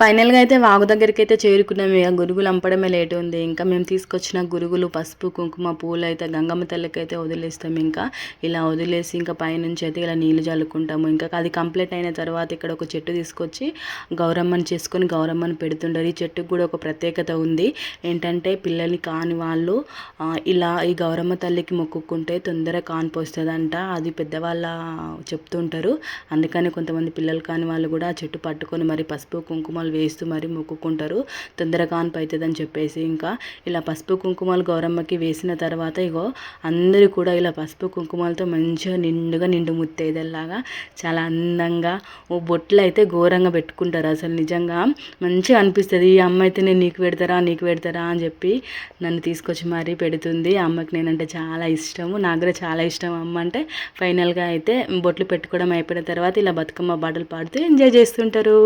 ఫైనల్‌గా అయితే వాగు దగ్గరికైతే చేరుకున్నాం. ఇగ గురుగులు అంపడమే లేట్ ఉంది. ఇంకా మేము తీసుకొచ్చిన గురుగులు, పసుపు, కుంకుమ, పూలైతే గంగమ్మ తల్లికైతే వదిలేస్తాం ఇంకా. ఇలా వదిలేసి ఇంకా పైనుంచి అయితే ఇలా నీళ్లు జల్లుకుంటాము. ఇంకా అది కంప్లీట్ అయిన తర్వాత ఇక్కడ ఒక చెట్టు తీసుకొచ్చి గౌరమ్మని చేసుకొని గౌరమ్మని పెడుతుంటారు. ఈ చెట్టుకు కూడా ఒక ప్రత్యేకత ఉంది. ఏంటంటే పిల్లల్ని కాని వాళ్ళు ఇలా ఈ గౌరమ్మ తల్లికి మొక్కుకుంటే తొందరగా కాన్పు వస్తదంట. అది పెద్దవాళ్ళ చెప్తుంటారు. అందుకని కొంతమంది పిల్లలు కాని వాళ్ళు కూడా ఆ చెట్టు పట్టుకొని మరి పసుపు, కుంకుమలు వేస్తూ మరి మొక్కుకుంటారు తొందరగా కాన్పు అవుతుందని చెప్పేసి. ఇంకా ఇలా పసుపు కుంకుమలు గౌరమ్మకి వేసిన తర్వాత ఇగో అందరూ కూడా ఇలా పసుపు కుంకుమలతో మంచిగా నిండు ముత్తైదల్లాగా చాలా అందంగా ఓ బొట్లు అయితే ఘోరంగా పెట్టుకుంటారు. అసలు నిజంగా మంచిగా అనిపిస్తుంది. ఈ అమ్మ అయితే నేను నీకు పెడతారా అని చెప్పి నన్ను తీసుకొచ్చి మరీ పెడుతుంది. ఆ అమ్మకి నేనంటే చాలా ఇష్టము. నాకు కూడా చాలా ఇష్టం అమ్మ అంటే. ఫైనల్గా అయితే బొట్లు పెట్టుకోవడం అయిపోయిన తర్వాత ఇలా బతుకమ్మ పాటలు పాడుతూ ఎంజాయ్ చేస్తుంటారు.